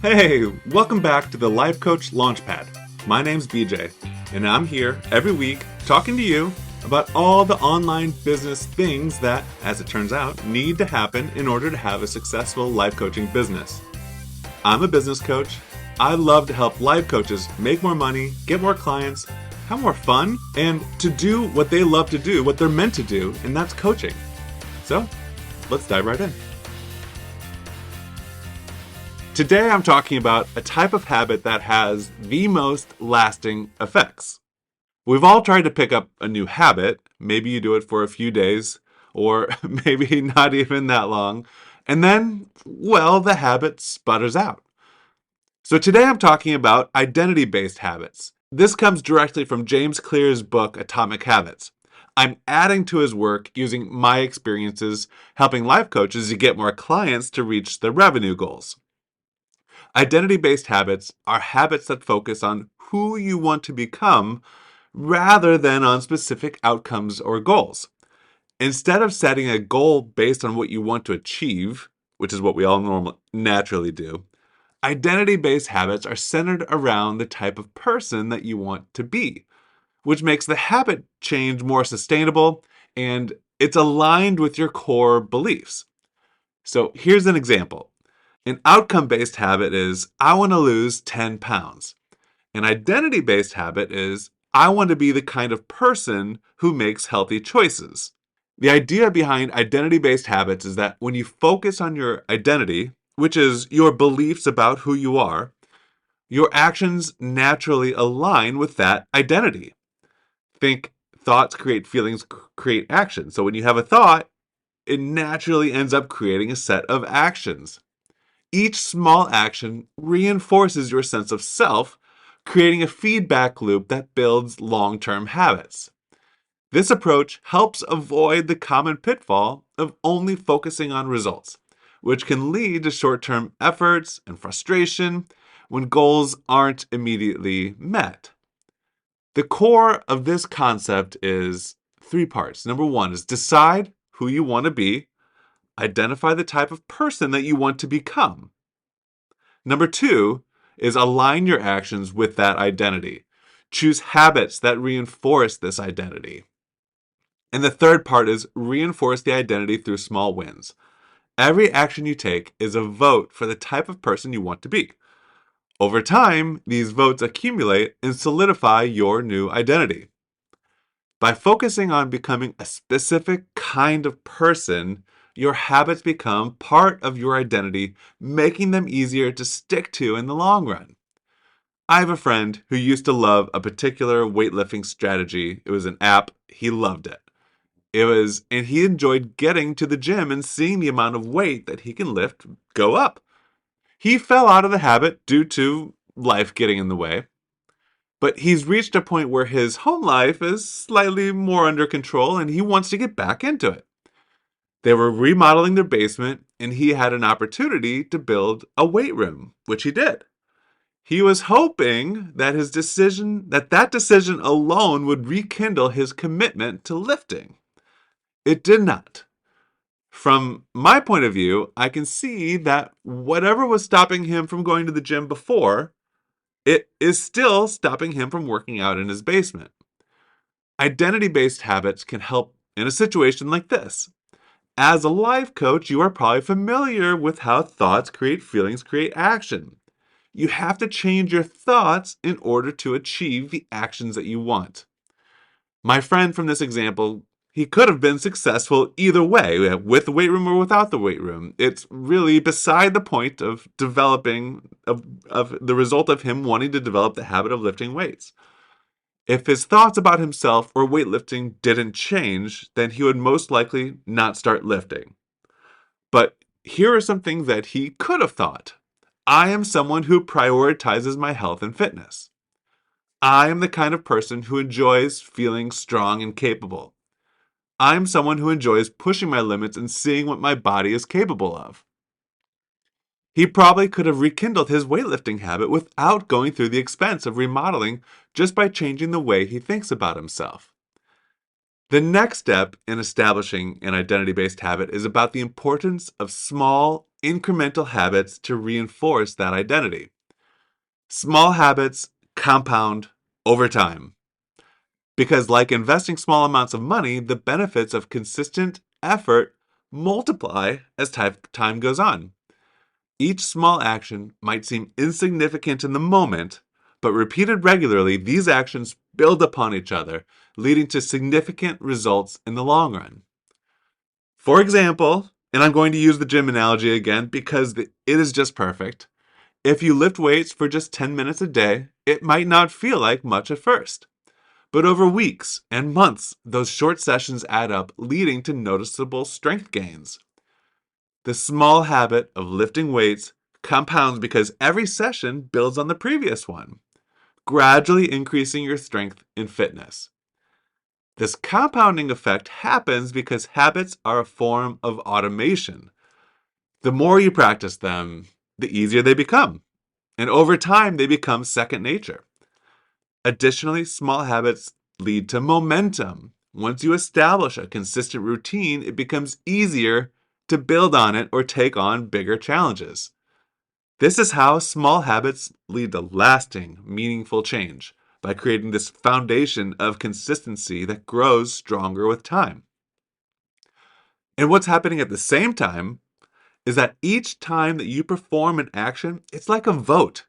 Hey, welcome back to the Life Coach Launchpad. My name's BJ, and I'm here every week talking to you about all the online business things that, as it turns out, need to happen in order to have a successful life coaching business. I'm a business coach. I love to help life coaches make more money, get more clients, have more fun, and to do what they love to do, what they're meant to do, and that's coaching. So, let's dive right in. Today I'm talking about a type of habit that has the most lasting effects. We've all tried to pick up a new habit. Maybe you do it for a few days, or maybe not even that long, and then, well, the habit sputters out. So today I'm talking about identity-based habits. This comes directly from James Clear's book, Atomic Habits. I'm adding to his work using my experiences helping life coaches to get more clients to reach their revenue goals. Identity-based habits are habits that focus on who you want to become rather than on specific outcomes or goals. Instead of setting a goal based on what you want to achieve, which is what we all naturally do, identity-based habits are centered around the type of person that you want to be, which makes the habit change more sustainable and it's aligned with your core beliefs. So here's an example. An outcome-based habit is, I want to lose 10 pounds. An identity-based habit is, I want to be the kind of person who makes healthy choices. The idea behind identity-based habits is that when you focus on your identity, which is your beliefs about who you are, your actions naturally align with that identity. Think thoughts create feelings, create actions. So when you have a thought, it naturally ends up creating a set of actions. Each small action reinforces your sense of self, creating a feedback loop that builds long-term habits. This approach helps avoid the common pitfall of only focusing on results, which can lead to short-term efforts and frustration when goals aren't immediately met. The core of this concept is three parts. Number one is decide who you want to be, identify the type of person that you want to become. Number two is align your actions with that identity. Choose habits that reinforce this identity. And the third part is reinforce the identity through small wins. Every action you take is a vote for the type of person you want to be. Over time, these votes accumulate and solidify your new identity. By focusing on becoming a specific kind of person, your habits become part of your identity, making them easier to stick to in the long run. I have a friend who used to love a particular weightlifting strategy. It was an app. He loved it. And he enjoyed getting to the gym and seeing the amount of weight that he can lift go up. He fell out of the habit due to life getting in the way. But he's reached a point where his home life is slightly more under control and he wants to get back into it. They were remodeling their basement and he had an opportunity to build a weight room, which he did. He was hoping that that decision alone would rekindle his commitment to lifting. It did not. From my point of view, I can see that whatever was stopping him from going to the gym before, it is still stopping him from working out in his basement. Identity-based habits can help in a situation like this. As a life coach, you are probably familiar with how thoughts create feelings, create action. You have to change your thoughts in order to achieve the actions that you want. My friend from this example, he could have been successful either way, with the weight room or without the weight room. It's really beside the point of of the result of him wanting to develop the habit of lifting weights. If his thoughts about himself or weightlifting didn't change, then he would most likely not start lifting. But here are some things that he could have thought. I am someone who prioritizes my health and fitness. I am the kind of person who enjoys feeling strong and capable. I'm someone who enjoys pushing my limits and seeing what my body is capable of. He probably could have rekindled his weightlifting habit without going through the expense of remodeling just by changing the way he thinks about himself. The next step in establishing an identity-based habit is about the importance of small, incremental habits to reinforce that identity. Small habits compound over time. Because, like investing small amounts of money, the benefits of consistent effort multiply as time goes on. Each small action might seem insignificant in the moment, but repeated regularly, these actions build upon each other, leading to significant results in the long run. For example, and I'm going to use the gym analogy again because it is just perfect. If you lift weights for just 10 minutes a day, it might not feel like much at first. But over weeks and months, those short sessions add up, leading to noticeable strength gains. The small habit of lifting weights compounds because every session builds on the previous one, gradually increasing your strength and fitness. This compounding effect happens because habits are a form of automation. The more you practice them, the easier they become, and over time, they become second nature. Additionally, small habits lead to momentum. Once you establish a consistent routine, it becomes easier to build on it or take on bigger challenges. This is how small habits lead to lasting, meaningful change by creating this foundation of consistency that grows stronger with time. And what's happening at the same time is that each time that you perform an action, it's like a vote.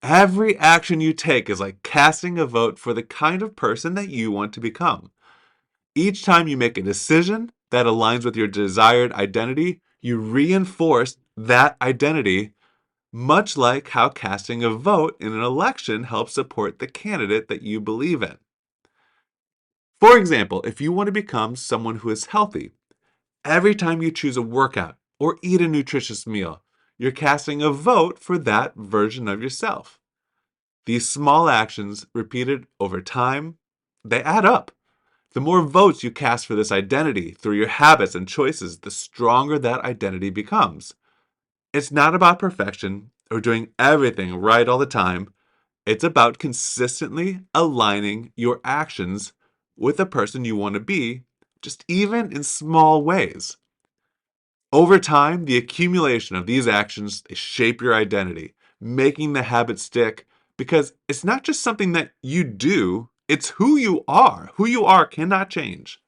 Every action you take is like casting a vote for the kind of person that you want to become. Each time you make a decision that aligns with your desired identity, you reinforce that identity, much like how casting a vote in an election helps support the candidate that you believe in. For example, if you want to become someone who is healthy, every time you choose a workout or eat a nutritious meal, you're casting a vote for that version of yourself. These small actions, repeated over time, they add up. The more votes you cast for this identity through your habits and choices, the stronger that identity becomes. It's not about perfection or doing everything right all the time. It's about consistently aligning your actions with the person you want to be, just even in small ways. Over time, the accumulation of these actions they shape your identity, making the habit stick because it's not just something that you do, it's who you are. Who you are cannot change.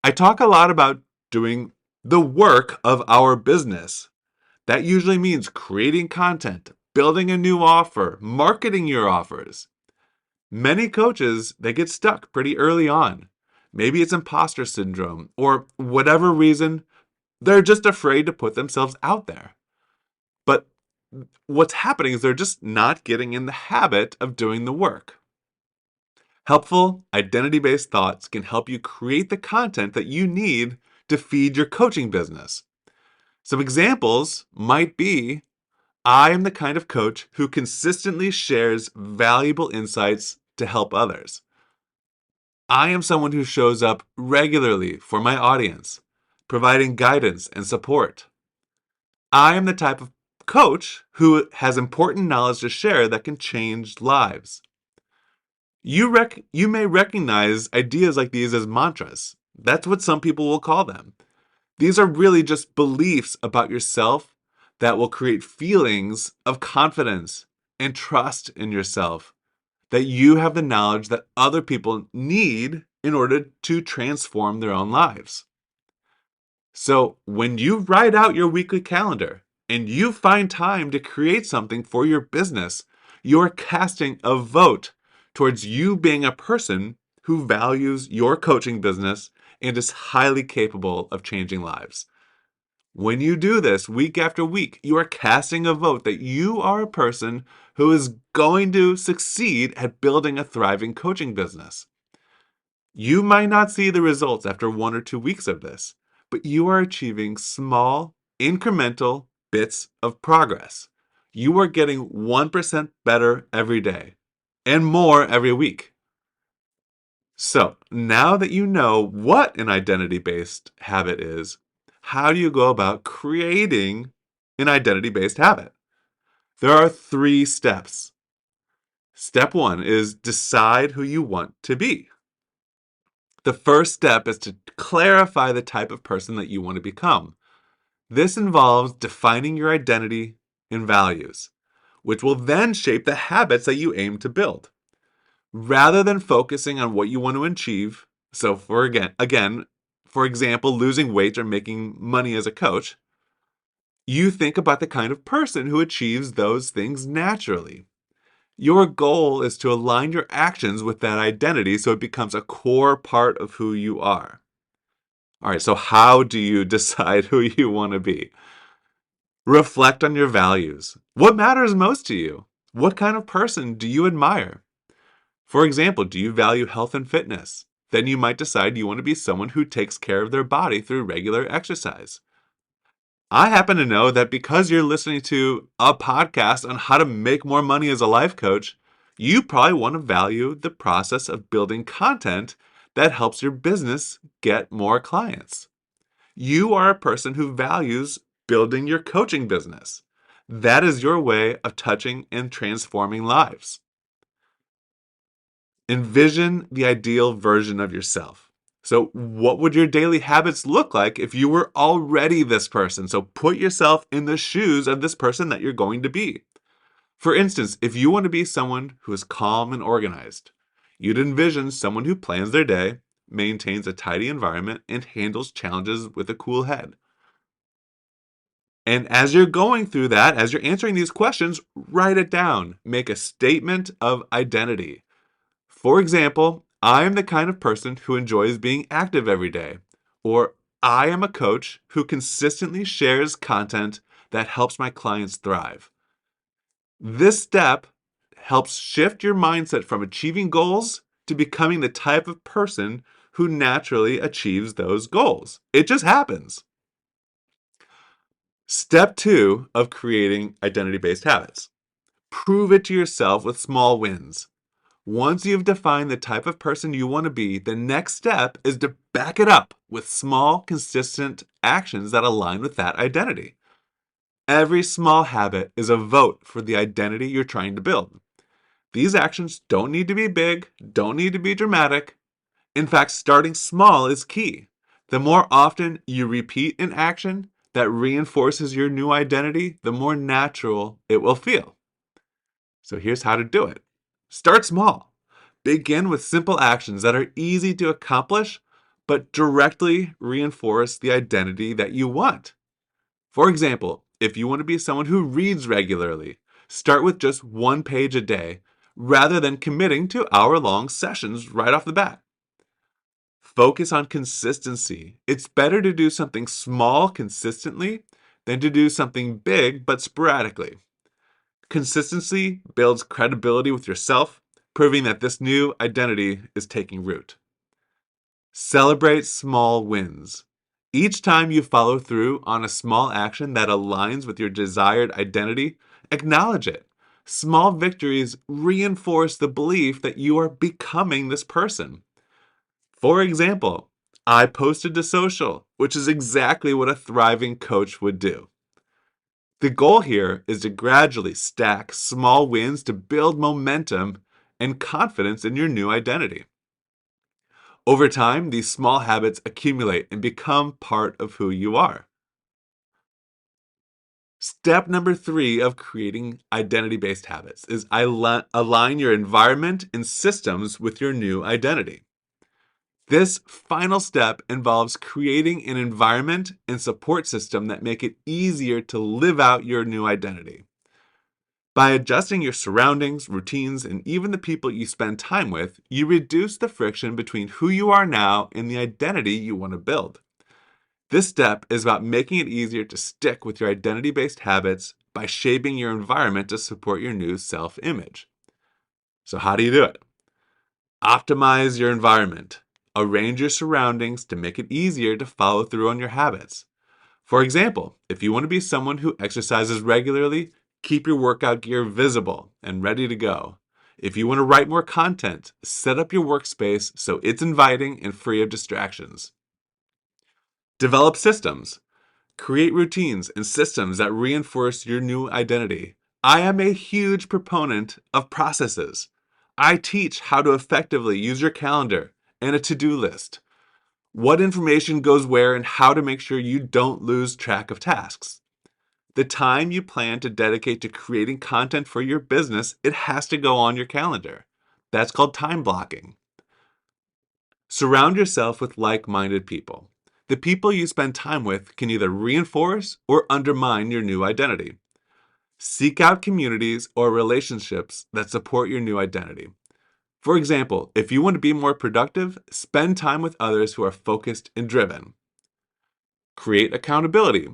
I talk a lot about doing the work of our business. That usually means creating content, building a new offer, marketing your offers. Many coaches, they get stuck pretty early on. Maybe it's imposter syndrome or whatever reason, they're just afraid to put themselves out there. But what's happening is they're just not getting in the habit of doing the work. Helpful, identity based thoughts can help you create the content that you need to feed your coaching business. Some examples might be I am the kind of coach who consistently shares valuable insights to help others. I am someone who shows up regularly for my audience, providing guidance and support. I am the type of coach who has important knowledge to share that can change lives. You may recognize ideas like these as mantras. That's what some people will call them. These are really just beliefs about yourself that will create feelings of confidence and trust in yourself, that you have the knowledge that other people need in order to transform their own lives. So when you write out your weekly calendar and you find time to create something for your business, you're casting a vote towards you being a person who values your coaching business and is highly capable of changing lives. When you do this week after week, you are casting a vote that you are a person who is going to succeed at building a thriving coaching business. You might not see the results after 1 or 2 weeks of this, but you are achieving small, incremental bits of progress. You are getting 1% better every day and more every week. So now that you know what an identity-based habit is, how do you go about creating an identity-based habit? There are 3 steps. Step 1 is decide who you want to be. The first step is to clarify the type of person that you want to become. This involves defining your identity and values, which will then shape the habits that you aim to build. Rather than focusing on what you want to achieve, so for example, losing weight or making money as a coach, you think about the kind of person who achieves those things naturally. Your goal is to align your actions with that identity so it becomes a core part of who you are. All right, so how do you decide who you want to be? Reflect on your values. What matters most to you? What kind of person do you admire? For example, do you value health and fitness? Then you might decide you want to be someone who takes care of their body through regular exercise. I happen to know that because you're listening to a podcast on how to make more money as a life coach, you probably want to value the process of building content that helps your business get more clients. You are a person who values building your coaching business. That is your way of touching and transforming lives. Envision the ideal version of yourself. So, what would your daily habits look like if you were already this person? So, put yourself in the shoes of this person that you're going to be. For instance, if you want to be someone who is calm and organized, you'd envision someone who plans their day, maintains a tidy environment, and handles challenges with a cool head. And as you're going through that, as you're answering these questions, write it down. Make a statement of identity. For example, I am the kind of person who enjoys being active every day. Or I am a coach who consistently shares content that helps my clients thrive. This step helps shift your mindset from achieving goals to becoming the type of person who naturally achieves those goals. It just happens. Step 2 of creating identity-based habits. Prove it to yourself with small wins. Once you've defined the type of person you want to be, the next step is to back it up with small, consistent actions that align with that identity. Every small habit is a vote for the identity you're trying to build. These actions don't need to be big, don't need to be dramatic. In fact, starting small is key. The more often you repeat an action that reinforces your new identity, the more natural it will feel. So here's how to do it. Start small. Begin with simple actions that are easy to accomplish, but directly reinforce the identity that you want. For example, if you want to be someone who reads regularly, start with just 1 page a day rather than committing to hour-long sessions right off the bat. Focus on consistency. It's better to do something small consistently than to do something big but sporadically. Consistency builds credibility with yourself, proving that this new identity is taking root. Celebrate small wins. Each time you follow through on a small action that aligns with your desired identity, acknowledge it. Small victories reinforce the belief that you are becoming this person. For example, I posted to social, which is exactly what a thriving coach would do. The goal here is to gradually stack small wins to build momentum and confidence in your new identity. Over time, these small habits accumulate and become part of who you are. Step number 3 of creating identity-based habits is align your environment and systems with your new identity. This final step involves creating an environment and support system that make it easier to live out your new identity. By adjusting your surroundings, routines, and even the people you spend time with, you reduce the friction between who you are now and the identity you want to build. This step is about making it easier to stick with your identity-based habits by shaping your environment to support your new self-image. So how do you do it? Optimize your environment. Arrange your surroundings to make it easier to follow through on your habits. For example, if you want to be someone who exercises regularly, keep your workout gear visible and ready to go. If you want to write more content, set up your workspace so it's inviting and free of distractions. Develop systems. Create routines and systems that reinforce your new identity. I am a huge proponent of processes. I teach how to effectively use your calendar and a to-do list. What information goes where and how to make sure you don't lose track of tasks. The time you plan to dedicate to creating content for your business, it has to go on your calendar. That's called time blocking. Surround yourself with like-minded people. The people you spend time with can either reinforce or undermine your new identity. Seek out communities or relationships that support your new identity. For example, if you want to be more productive, spend time with others who are focused and driven. Create accountability.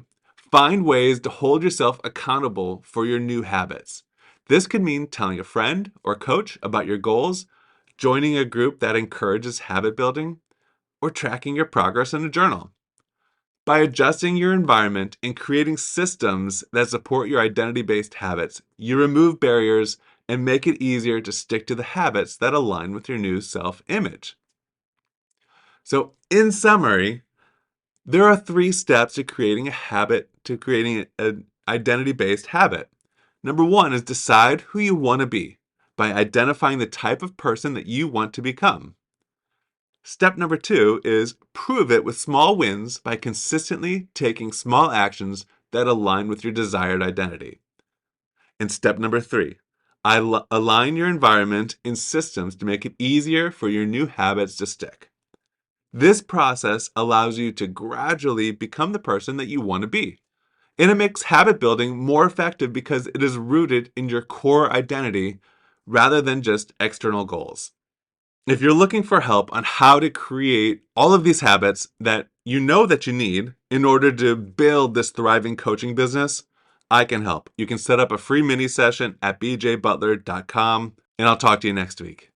Find ways to hold yourself accountable for your new habits. This could mean telling a friend or coach about your goals, joining a group that encourages habit building, or tracking your progress in a journal. By adjusting your environment and creating systems that support your identity-based habits, you remove barriers and make it easier to stick to the habits that align with your new self-image. So, in summary, there are 3 steps to creating a habit, to creating an identity-based habit. Number 1 is decide who you want to be by identifying the type of person that you want to become. Step number 2 is prove it with small wins by consistently taking small actions that align with your desired identity. And step number 3, align your environment and systems to make it easier for your new habits to stick. This process allows you to gradually become the person that you want to be. And it makes habit building more effective because it is rooted in your core identity rather than just external goals. If you're looking for help on how to create all of these habits that you know that you need in order to build this thriving coaching business, I can help. You can set up a free mini session at bjbutler.com, and I'll talk to you next week.